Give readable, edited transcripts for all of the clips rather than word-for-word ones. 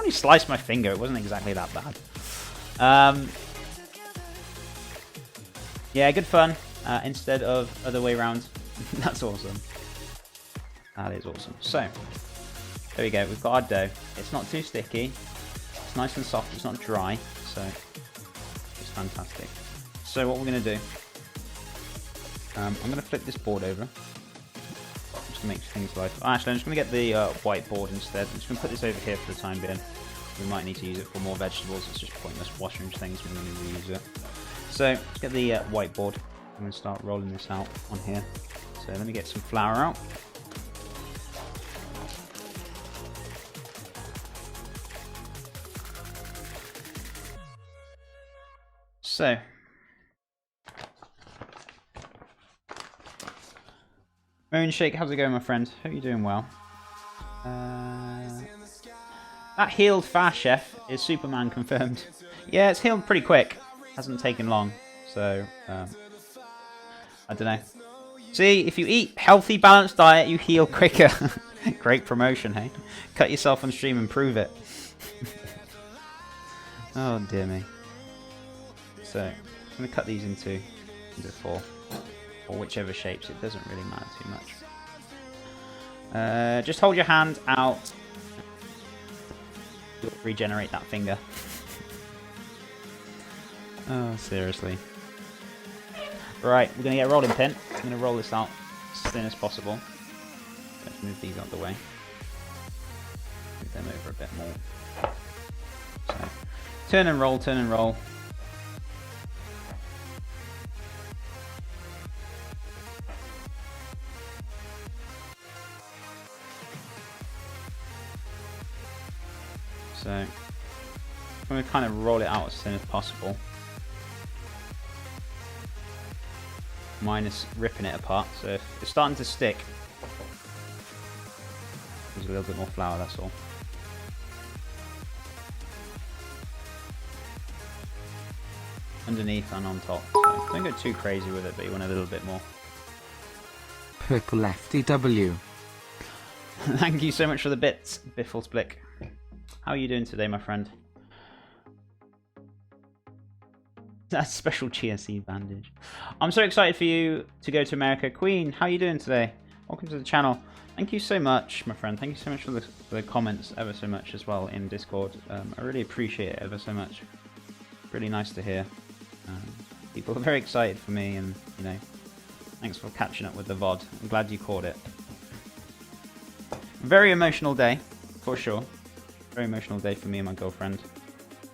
only sliced my finger. It wasn't exactly that bad. Yeah, good fun. Instead of other way around. That's awesome. That is awesome. So, there we go. We've got our dough. It's not too sticky. It's nice and soft. It's not dry. So, it's fantastic. So, what we're going to do, I'm going to flip this board over. Just to make things life. Actually, I'm just going to get the whiteboard instead. I'm just going to put this over here for the time being. We might need to use it for more vegetables. It's just pointless washing things when we reuse it. So, let's get the whiteboard. I'm going to start rolling this out on here. So, let me get some flour out. So, Moonshake, how's it going, my friend? Hope you're doing well. That healed fast, Chef. Is Superman confirmed? Yeah, it's healed pretty quick. Hasn't taken long. So, I don't know. See, if you eat healthy, balanced diet, you heal quicker. Great promotion, hey? Cut yourself on stream and prove it. Oh, dear me. So, I'm going to cut these into 4. Or whichever shapes. It doesn't really matter too much. Just hold your hand out. You'll regenerate that finger. Oh, seriously. Right, we're going to get a rolling pin. I'm going to roll this out as thin as possible. Let's move these out of the way. Move them over a bit more. So, turn and roll, turn and roll. So, I'm going to kind of roll it out as thin as possible. Minus ripping it apart. So if it's starting to stick, there's a little bit more flour, that's all. Underneath and on top. So don't go too crazy with it, but you want a little bit more. Pickle Lefty W. Thank you so much for the bits, Bifflesblick. How are you doing today, my friend? That special chia seed bandage. I'm so excited for you to go to America. Queen, how are you doing today? Welcome to the channel. Thank you so much, my friend. Thank you so much for the comments ever so much as well in Discord. I really appreciate it ever so much. Really nice to hear. People are very excited for me, and you know, thanks for catching up with the VOD. I'm glad you caught it. Very emotional day, for sure. Very emotional day for me and my girlfriend.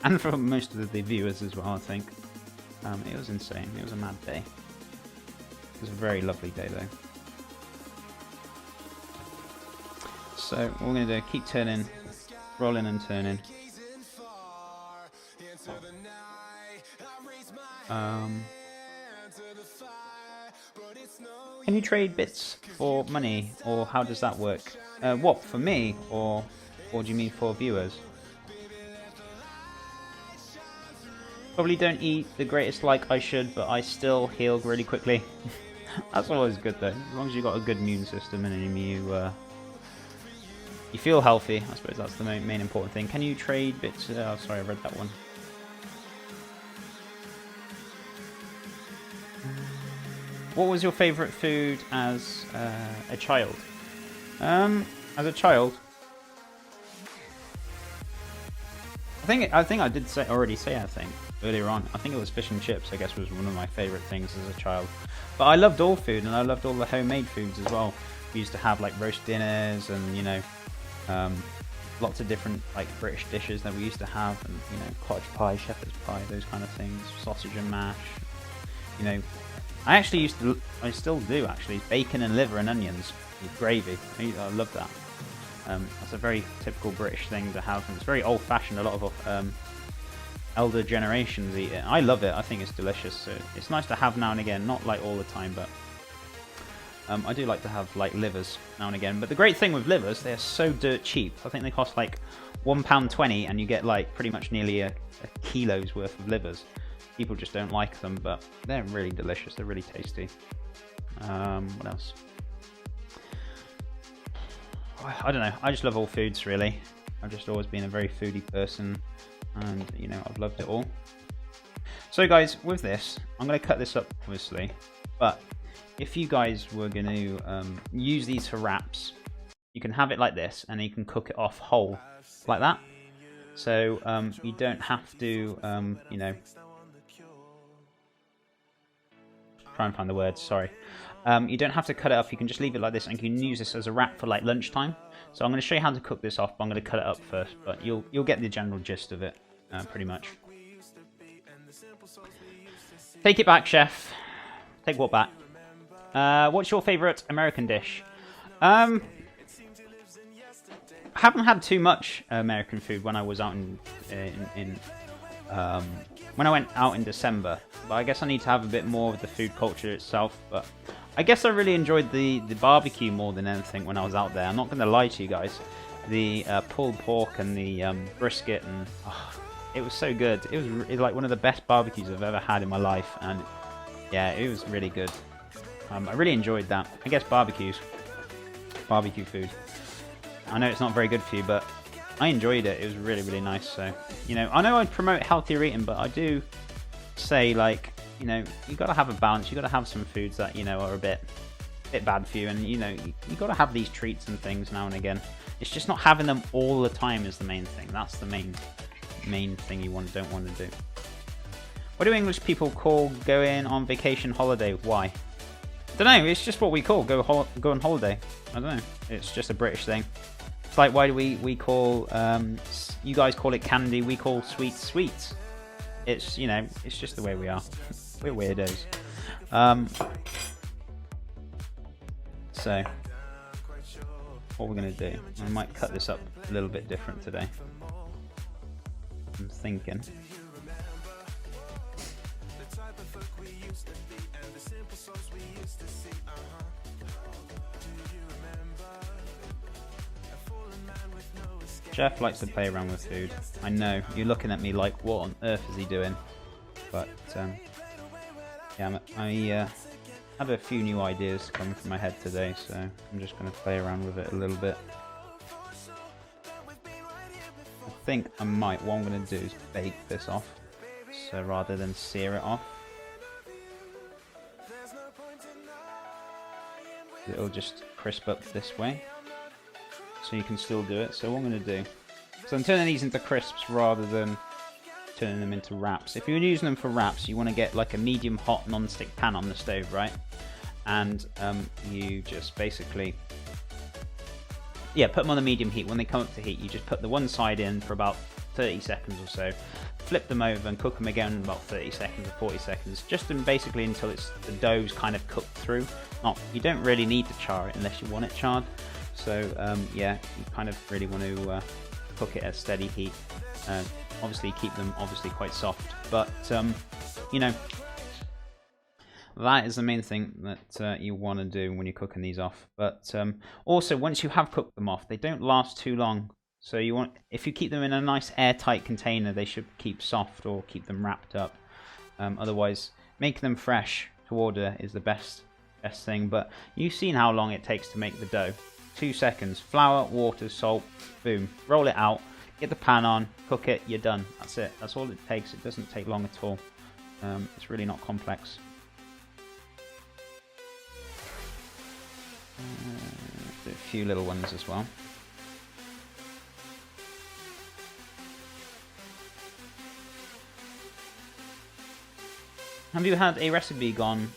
And for most of the viewers as well, I think. It was insane. It was a mad day. It was a very lovely day, though. So, what we're going to do, keep turning, rolling and turning. Can you trade bits for money, or how does that work? What, for me, or do you mean for viewers? Probably don't eat the greatest like I should, but I still heal really quickly. That's always good though. As long as you've got a good immune system and you feel healthy, I suppose that's the main important thing. Can you trade bits? Oh, sorry, I read that one. What was your favourite food as a child? As a child, I think I did already say earlier on. I think it was fish and chips. I guess was one of my favourite things as a child. But I loved all food, and I loved all the homemade foods as well. We used to have like roast dinners, and you know, lots of different like British dishes that we used to have, and you know, cottage pie, shepherd's pie, those kind of things, sausage and mash. You know, I still do actually, bacon and liver and onions with gravy. I love that. That's a very typical British thing to have, and it's very old-fashioned. A lot of elder generations eat it. I love it. I think it's delicious. So it's nice to have now and again, not like all the time, but I do like to have like livers now and again. But the great thing with livers, they're so dirt cheap. I think they cost like £1.20, and you get like pretty much nearly a kilo's worth of livers. People just don't like them, but they're really delicious. They're really tasty. What else? I don't know. I just love all foods, really. I've just always been a very foodie person, and you know, I've loved it all. So guys, with this, I'm going to cut this up obviously, but if you guys were going to use these for wraps, you can have it like this, and you can cook it off whole, like that. So you don't have to, you know, try and find the words, sorry. You don't have to cut it up, you can just leave it like this, and you can use this as a wrap for like lunchtime. So I'm going to show you how to cook this off, but I'm going to cut it up first, but you'll get the general gist of it, pretty much. Take it back, chef. Take what back? What's your favourite American dish? I haven't had too much American food when I was out when I went out in December, but I guess I need to have a bit more of the food culture itself. But I guess I really enjoyed the barbecue more than anything when I was out there. I'm not going to lie to you guys. The pulled pork and the brisket, and it was so good. It was like one of the best barbecues I've ever had in my life, and yeah, it was really good. I really enjoyed that. I guess barbecue food. I know it's not very good for you, but I enjoyed it. It was really, really nice. So, you know, I know I'd promote healthier eating, but I do say, like, you know, you got to have a balance. You got to have some foods that, you know, are a bit bad for you, and you know, you got to have these treats and things now and again. It's just not having them all the time is the main thing. That's the main thing you don't want to do. What do English people call going on vacation holiday? Why? I don't know. It's just what we call go on holiday. I don't know. It's just a British thing. It's like, why do we call you guys call it candy, we call sweets sweets. It's, you know, it's just the way we are. We're weirdos. So what we're gonna do, I might cut this up a little bit different today. I'm thinking. Jeff likes to play around with food. I know, you're looking at me like, what on earth is he doing? But, yeah, I have a few new ideas coming from my head today, so I'm just going to play around with it a little bit. I think what I'm going to do is bake this off, so rather than sear it off. It'll just crisp up this way. So you can still do it. So what I'm going to do, so I'm turning these into crisps rather than turning them into wraps. If you're using them for wraps, you want to get like a medium hot non-stick pan on the stove, right? And you just basically, yeah, put them on the medium heat. When they come up to heat, you just put the one side in for about 30 seconds or so, flip them over and cook them again in about 30 seconds or 40 seconds, just basically until the dough's kind of cooked through. You don't really need to char it unless you want it charred. So yeah, you kind of really want to cook it at steady heat. Obviously keep them quite soft, but you know, that is the main thing that you want to do when you're cooking these off. But also, once you have cooked them off, they don't last too long. So if you keep them in a nice airtight container, they should keep soft, or keep them wrapped up. Otherwise, making them fresh to order is the best thing. But you've seen how long it takes to make the dough. 2 seconds, flour, water, salt, boom, roll it out, get the pan on, cook it, you're done. That's it. That's all it takes. It doesn't take long at all. It's really not complex. Do a few little ones as well. Have you had a recipe gone,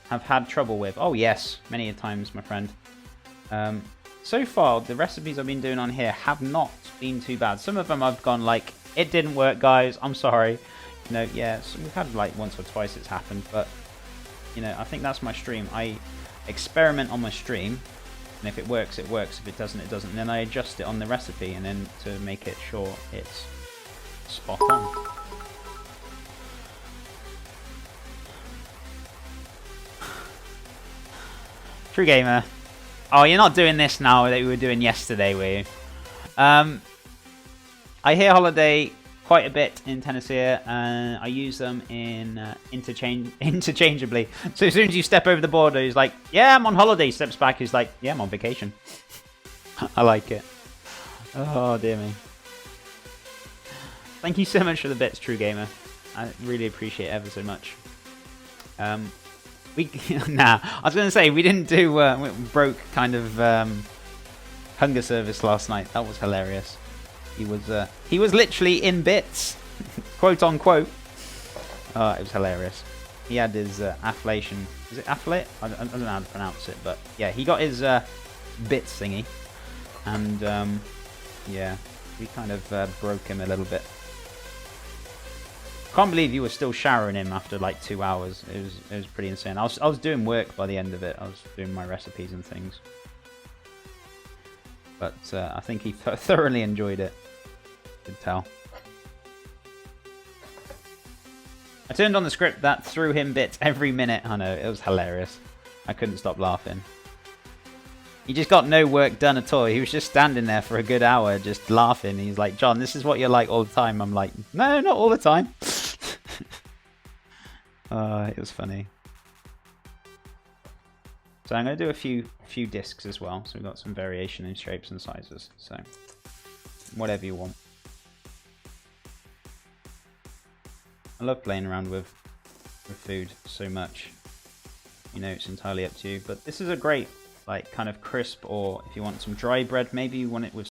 have had trouble with? Oh yes, many a times, my friend. So far, the recipes I've been doing on here have not been too bad. Some of them I've gone like, it didn't work, guys, I'm sorry. You know, yeah, so we've had like once or twice it's happened, but, you know, I think that's my stream. I experiment on my stream, and if it works, it works. If it doesn't, it doesn't. And then I adjust it on the recipe, and then to make it sure it's spot on. True gamer. Oh, you're not doing this now that we were doing yesterday, were you? I hear holiday quite a bit in Tennessee, and I use them in interchangeably. So as soon as you step over the border, he's like, yeah, I'm on holiday. Steps back, he's like, yeah, I'm on vacation. I like it. Oh, dear me. Thank you so much for the bits, True Gamer. I really appreciate it ever so much. I was going to say, we didn't do, we broke kind of hunger service last night. That was hilarious. He was literally in bits, quote unquote. Oh, it was hilarious. He had his afflation. Is it afflate? I don't know how to pronounce it, but yeah, he got his bits thingy. And yeah, we kind of broke him a little bit. Can't believe you were still showering him after like 2 hours. It was pretty insane. I was doing work by the end of it. I was doing my recipes and things. But I think he thoroughly enjoyed it. Could tell. I turned on the script that threw him bits every minute. I know, it was hilarious. I couldn't stop laughing. He just got no work done at all. He was just standing there for a good hour just laughing. He's like, John, this is what you're like all the time. I'm like, no, not all the time. It was funny. So I'm going to do a few discs as well. So we've got some variation in shapes and sizes. So whatever you want. I love playing around with food so much. You know, it's entirely up to you. But this is a great, like, kind of crisp, or if you want some dry bread, maybe you want it with